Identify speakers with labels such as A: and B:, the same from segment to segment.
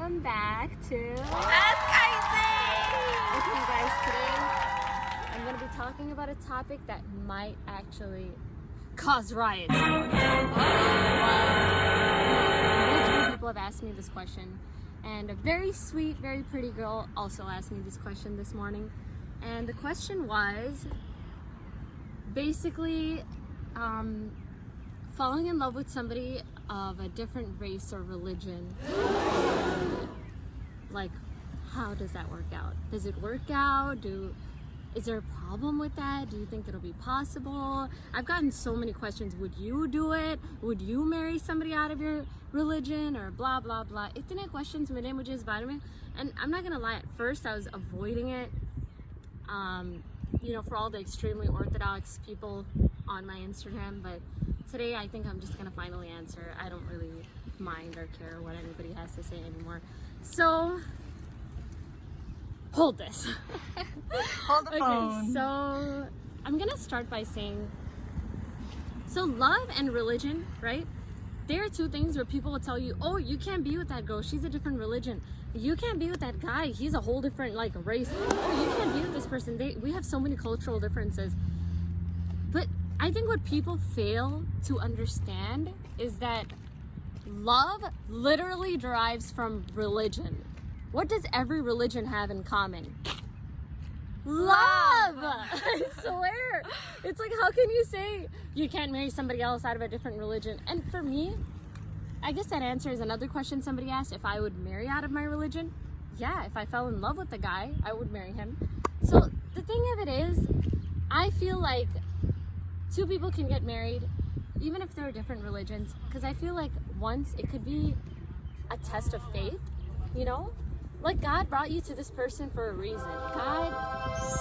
A: welcome back to
B: Ask Isaac!
A: Okay, guys, today I'm going to be talking about a topic that might actually cause riots. Multiple people have asked me this question, and a very sweet, very pretty girl also asked me this question this morning. And the question was basically falling in love with somebody of a different race or religion. Like, how does that work out? Does it work out? Is there a problem with that? Do you think it'll be possible? I've gotten so many questions. Would you do it? Would you marry somebody out of your religion? Or blah, blah, blah. Itne questions mere mujhe is baare mein. And I'm not gonna lie, at first I was avoiding it. For all the extremely orthodox people on my Instagram, but today I think I'm just gonna finally answer. I don't really mind or care what anybody has to say anymore. So, hold this.
B: Hold the phone.
A: So I'm gonna start by saying, so love and religion, right? There are two things where people will tell you, oh, you can't be with that girl, she's a different religion. You can't be with that guy, he's a whole different race. Oh, you can't be with this person. We have so many cultural differences. But I think what people fail to understand is that love literally derives from religion. What does every religion have in common? Love! I swear. It's like, how can you say you can't marry somebody else out of a different religion? And for me, I guess that answers another question somebody asked, if I would marry out of my religion. Yeah, if I fell in love with the guy, I would marry him. So the thing of it is, I feel like two people can get married even if they're different religions, because I feel like once it could be a test of faith, like God brought you to this person for a reason. God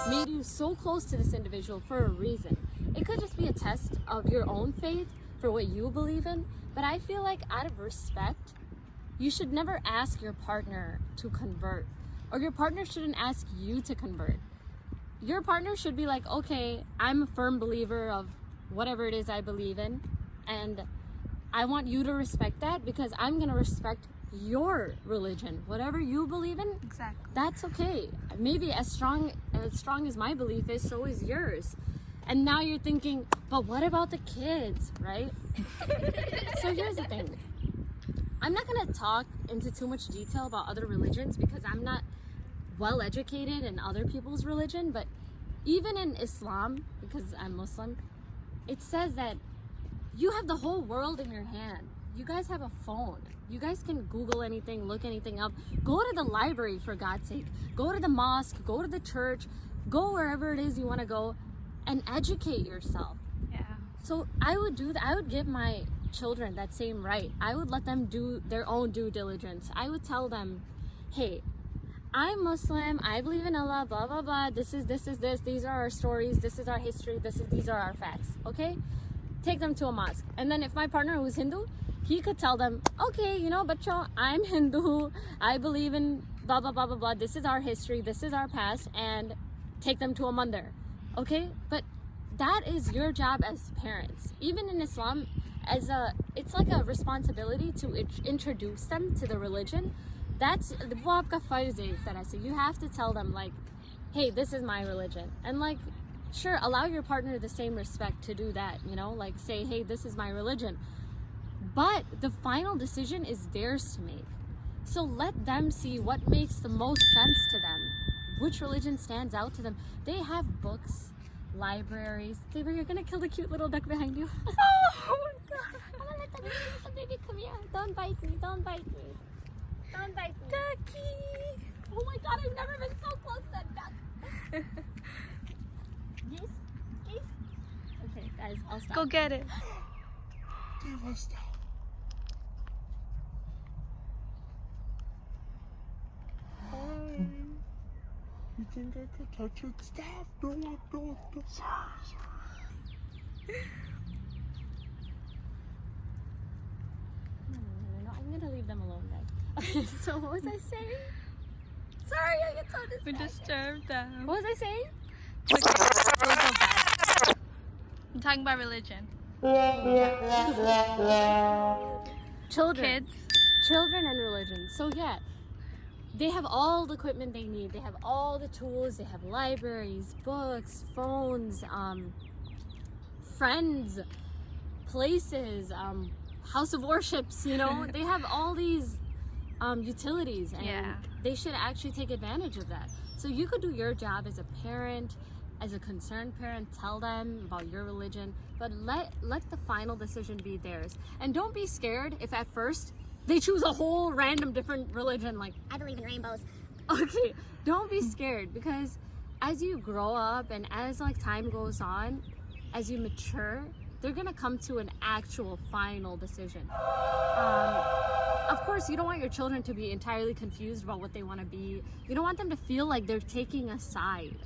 A: made you so close to this individual for a reason. It could just be a test of your own faith for what you believe in, but I feel like out of respect, you should never ask your partner to convert, or your partner shouldn't ask you to convert. Your partner should be like, okay, I'm a firm believer of whatever it is I believe in, and I want you to respect that because I'm going to respect your religion. Whatever you believe in,
B: Exactly.
A: that's okay. Maybe as strong as my belief is, so is yours. And now you're thinking, but what about the kids, right? So here's the thing. I'm not going to talk into too much detail about other religions because I'm not well educated in other people's religion, but even in Islam, because I'm Muslim, it says that you have the whole world in your hand. You guys have a phone. You guys can Google anything, look anything up. Go to the library, for God's sake. Go to the mosque, go to the church, go wherever it is you want to go and educate yourself.
B: Yeah.
A: So I would do that. I would give my children that same right. I would let them do their own due diligence. I would tell them, hey, I'm Muslim, I believe in Allah, blah, blah, blah. This is this. These are our stories. This is our history. These are our facts. Okay? Take them to a mosque. And then if my partner who's Hindu, he could tell them, okay, bacho, I'm Hindu. I believe in blah, blah, blah, blah, blah. This is our history. This is our past. And take them to a mandir. Okay? But that is your job as parents. Even in Islam, it's like a responsibility to introduce them to the religion. That's वो आपका फर्ज है एक तरह से. You have to tell them hey, this is my religion, and sure, allow your partner the same respect to do that. Say, hey, this is my religion, but the final decision is theirs to make. So let them see what makes the most sense to them, which religion stands out to them. They have books, libraries. You're gonna kill the cute little duck behind you.
B: Oh my god.
A: I'm gonna let the baby come here. Don't bite me. Don't bite me. Don't bite me.
B: Ducky.
A: Oh my god, I've never been so close to that duck. Geese? Okay, guys, I'll stop.
B: Go get it.
C: You think I could touch your stuff? No.
A: No, I'm gonna leave them alone, guys. Okay, so what was I saying? Sorry, I get so distracted.
B: We disturbed them.
A: What was I saying?
B: We'll go back. I'm talking about religion.
A: Children.
B: Kids.
A: Children and religion. So yeah, they have all the equipment they need. They have all the tools. They have libraries, books, phones, friends, places, house of worships, you know. They have all these utilities, and
B: Yeah.
A: they should actually take advantage of that. So you could do your job as a parent, as a concerned parent, tell them about your religion, but let the final decision be theirs. And don't be scared if at first they choose a whole random different religion, like,
D: I believe in rainbows.
A: okay, don't be scared, because as you grow up and as like time goes on, as you mature, they're gonna come to an actual final decision. Of course, you don't want your children to be entirely confused about what they want to be. You don't want them to feel like they're taking a side.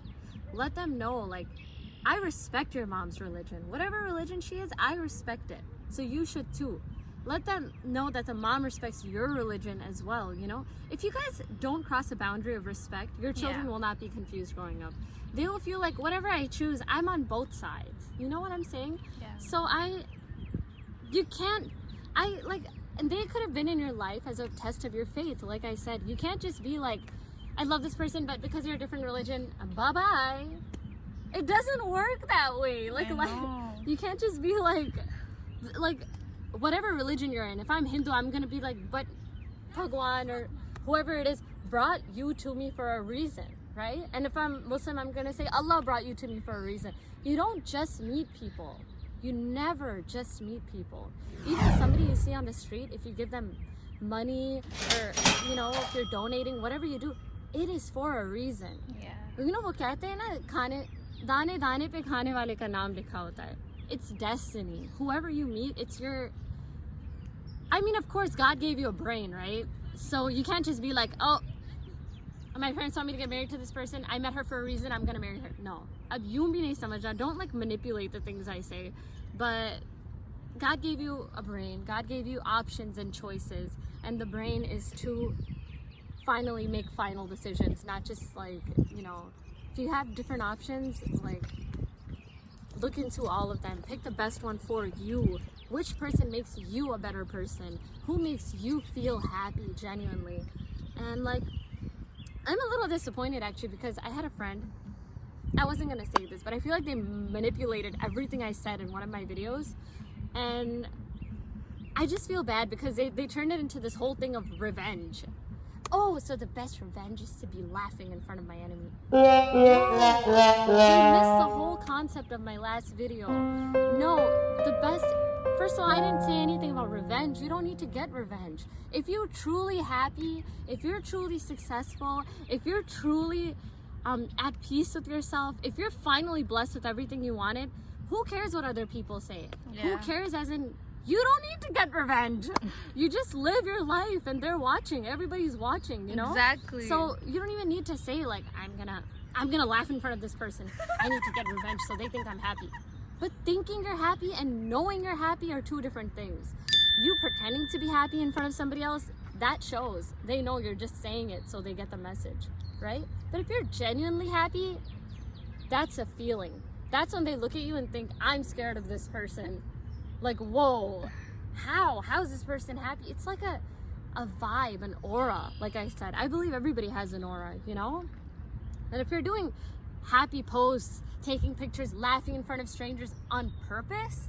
A: Let them know, like, I respect your mom's religion. Whatever religion she is, I respect it. So you should too. Let them know that the mom respects your religion as well, you know? If you guys don't cross the boundary of respect, your children
B: Yeah.
A: will not be confused growing up. They will feel like whatever I choose, I'm on both sides. You know what I'm saying?
B: Yeah.
A: So and they could have been in your life as a test of your faith. Like I said, you can't just be like, I love this person, but because you're a different religion, bye-bye. It doesn't work that way. Like,
B: know.
A: you can't just be like, whatever religion you're in. If I'm Hindu, I'm gonna be like, but Bhagwan or whoever it is brought you to me for a reason, right? And if I'm Muslim, I'm gonna say Allah brought you to me for a reason. You don't just meet people. You never just meet people. Even somebody you see on the street, if you give them money or, you know, if you're donating, whatever you do, it is for a reason.
B: Yeah.
A: You know वो कहते हैं ना, खाने दाने दाने पे खाने वाले का नाम लिखा होता है. It's destiny. Whoever you meet, it's your. I mean, of course, God gave you a brain, right? So you can't just be like, oh, my parents want me to get married to this person. I met her for a reason. I'm gonna marry her. No. अब यूं भी नहीं समझना. Don't like manipulate the things I say. But God gave you a brain. God gave you options and choices, and the brain is to finally make final decisions, not just like, you know, if you have different options, like, look into all of them, pick the best one for you. Which person makes you a better person? Who makes you feel happy genuinely? And like, I'm a little disappointed actually, because I had a friend, I wasn't gonna say this, but I feel like they manipulated everything I said in one of my videos, and I just feel bad because they turned it into this whole thing of revenge. Oh, so the best revenge is to be laughing in front of my enemy. They missed the whole concept of my last video. No, the best. First of all, I didn't say anything about revenge. You don't need to get revenge. If you're truly happy, if you're truly successful, if you're truly at peace with yourself, if you're finally blessed with everything you wanted, who cares what other people say? Who
B: Yeah.
A: cares, as in, you don't need to get revenge. You just live your life and they're watching. Everybody's watching, you know?
B: Exactly.
A: So you don't even need to say like, I'm gonna laugh in front of this person. I need to get revenge so they think I'm happy. But thinking you're happy and knowing you're happy are two different things. You pretending to be happy in front of somebody else, that shows. They know you're just saying it so they get the message, right? But if you're genuinely happy, that's a feeling. That's when they look at you and think, I'm scared of this person. Like, whoa, how is this person happy? It's like a vibe, an aura. Like I said, I believe everybody has an aura, you know? And if you're doing happy posts, taking pictures, laughing in front of strangers on purpose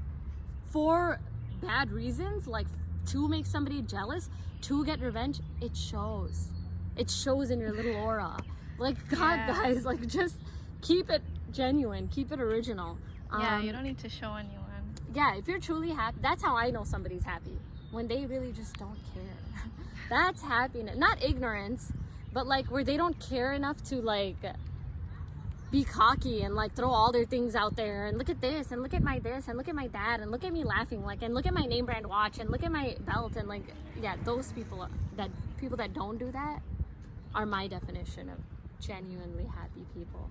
A: for bad reasons, like to make somebody jealous, to get revenge, it shows. It shows in your little aura. Like, God,
B: Yeah.
A: guys, like, just keep it genuine, keep it original.
B: Yeah, you don't need to show anyone.
A: Yeah, if you're truly happy, that's how I know somebody's happy. When they really just don't care. That's happiness. Not ignorance, but like where they don't care enough to like be cocky and like throw all their things out there and look at this and look at my this and look at my that and look at me laughing, like, and look at my name brand watch and look at my belt, and like, yeah, those people that don't do that are my definition of genuinely happy people.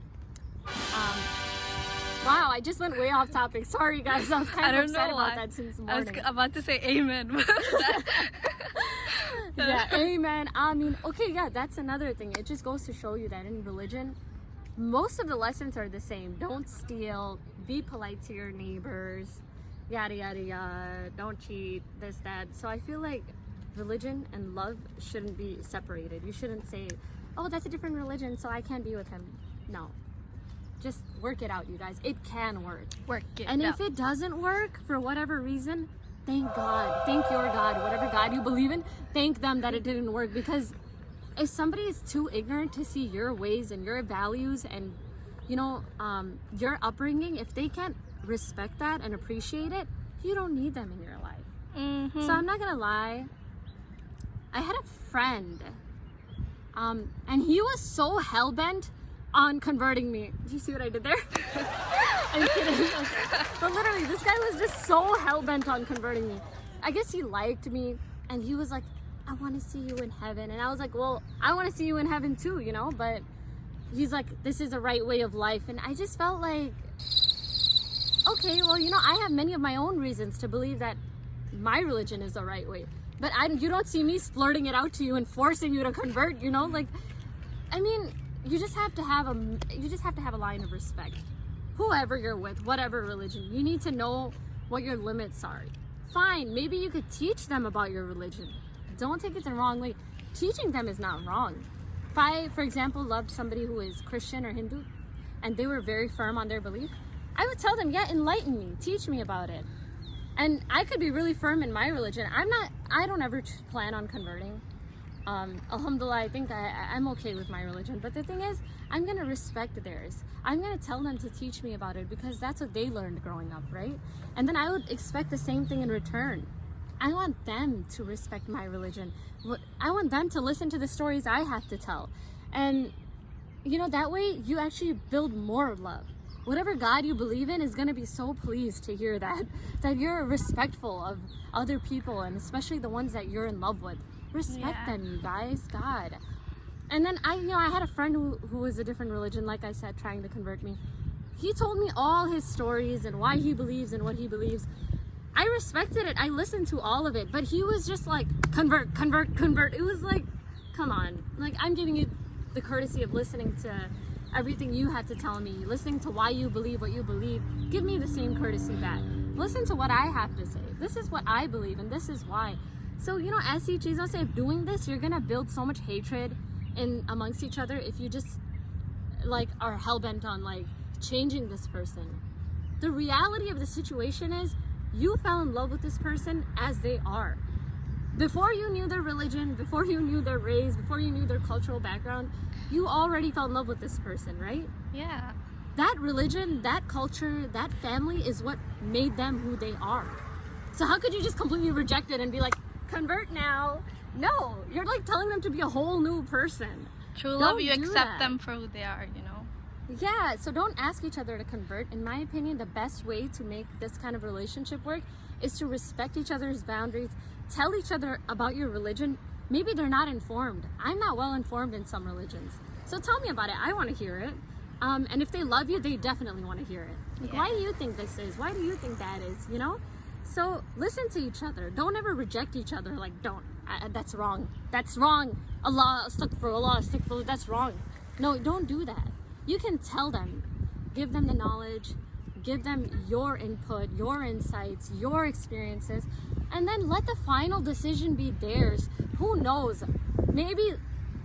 A: Wow, I just went way off topic. Sorry guys, I was kind of upset about that since
B: I was
A: morning.
B: about to say amen.
A: Yeah, amen. I mean, okay, yeah, that's another thing. It just goes to show you that in religion, most of the lessons are the same. Don't steal, be polite to your neighbors, yada, yada, yada, don't cheat, this, that. So I feel like religion and love shouldn't be separated. You shouldn't say, oh, that's a different religion, so I can't be with him. No. Just work it out, you guys. It can work.
B: Work it
A: And
B: out.
A: if it doesn't work for whatever reason, thank God. Thank your God, whatever God you believe in. Thank them that it didn't work. Because if somebody is too ignorant to see your ways and your values and, you know, your upbringing, if they can't respect that and appreciate it, you don't need them in your life.
B: Mm-hmm.
A: So I'm not gonna lie. I had a friend, and he was so hell-bent on converting me. Do you see what I did there? I'm kidding. Okay. But literally, this guy was just so hell-bent on converting me. I guess he liked me, and he was like, I want to see you in heaven. And I was like, well, I want to see you in heaven too, you know? But he's like, this is the right way of life. And I just felt like, okay, well, you know, I have many of my own reasons to believe that my religion is the right way. But you don't see me splurting it out to you and forcing you to convert, you know? Like, I mean, you just have to have a line of respect. Whoever you're with, whatever religion, you need to know what your limits are. Fine, maybe you could teach them about your religion. Don't take it the wrong way. Teaching them is not wrong. If I, for example, loved somebody who is Christian or Hindu and they were very firm on their belief, I would tell them, yeah, enlighten me, teach me about it. And I could be really firm in my religion. I don't ever plan on converting. Alhamdulillah, I think I'm okay with my religion. But the thing is, I'm going to respect theirs. I'm going to tell them to teach me about it because that's what they learned growing up, right? And then I would expect the same thing in return. I want them to respect my religion. I want them to listen to the stories I have to tell. And, you know, that way you actually build more love. Whatever God you believe in is going to be so pleased to hear that you're respectful of other people, and especially the ones that you're in love with. Respect them, you guys. God. And then I had a friend who was a different religion, like I said, trying to convert me. He told me all his stories and why he believes and what he believes. I respected it. I listened to all of it, but he was just like, convert. It was like, come on. Like, I'm giving you the courtesy of listening to everything you had to tell me, listening to why you believe what you believe. Give me the same courtesy back. Listen to what I have to say. This is what I believe, and this is why. So, you know, as Jesus said, doing this, you're gonna build so much hatred amongst each other if you just like are hell-bent on like changing this person. The reality of the situation is you fell in love with this person as they are. Before you knew their religion, before you knew their race, before you knew their cultural background, you already fell in love with this person, right?
B: Yeah.
A: That religion, that culture, that family is what made them who they are. So how could you just completely reject it and be like, convert now? No, you're like telling them to be a whole new person.
B: True love,
A: Don't
B: you
A: do
B: accept
A: that.
B: them for who they are, you know?
A: Yeah, so don't ask each other to convert. In my opinion, the best way to make this kind of relationship work is to respect each other's boundaries, tell each other about your religion. Maybe they're not informed. I'm not well informed in some religions. So tell me about it. I want to hear it. And if they love you, they definitely want to hear it. Like, why do you think this is? Why do you think that is? You know? So listen to each other. Don't ever reject each other. Like, that's wrong. That's wrong. Allah, astaghfirullah, that's wrong. No, don't do that. You can tell them. Give them the knowledge. Give them your input, your insights, your experiences. And then let the final decision be theirs. Who knows? Maybe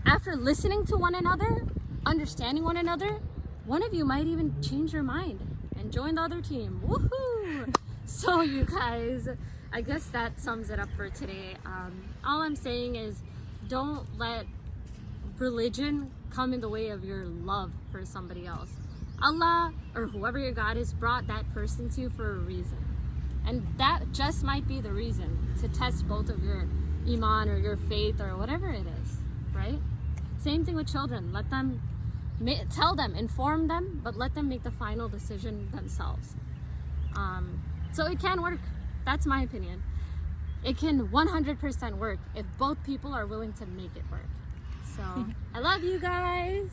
A: after listening to one another, understanding one another, one of you might even change your mind and join the other team. Woohoo! So you guys, I guess that sums it up for today. All I'm saying is don't let religion come in the way of your love for somebody else. Allah or whoever your God is brought that person to you for a reason. And that just might be the reason to test both of your iman or your faith or whatever it is, right? Same thing with children. Let them, tell them, inform them, but let them make the final decision themselves. So it can work. That's my opinion. It can 100% work if both people are willing to make it work. So I love you guys.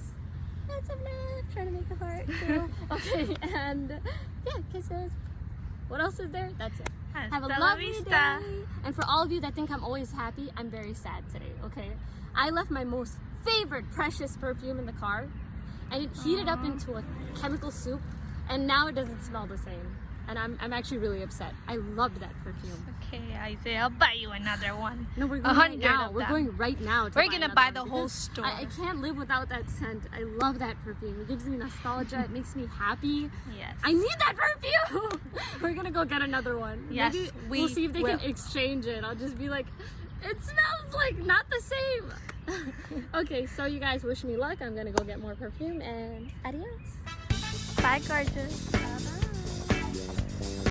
A: Lots of love. Trying to make a heart too. Okay, and yeah, kisses. What else is there? That's it. Have a
B: Hasta la
A: lovely
B: vista.
A: day. And for all of you that think I'm always happy, I'm very sad today, okay? I left my most favorite precious perfume in the car and it heated up into a chemical soup and now it doesn't smell the same. and I'm actually really upset. I loved that perfume.
B: Okay, Isaiah, I'll buy you another one.
A: No, we're going
B: 100
A: right now.
B: of
A: We're
B: them.
A: going right now.
B: We're gonna
A: another
B: buy
A: one
B: the whole
A: because
B: store.
A: I can't live without that scent. I love that perfume. It gives me nostalgia. It makes me happy.
B: Yes.
A: I need that perfume. We're gonna go get another one.
B: Yes,
A: Maybe
B: we
A: we'll see if they
B: will.
A: can exchange it. I'll just be like, it smells like not the same. Okay, so you guys wish me luck. I'm gonna go get more perfume and adios.
B: Bye, gorgeous.
A: Bye-bye.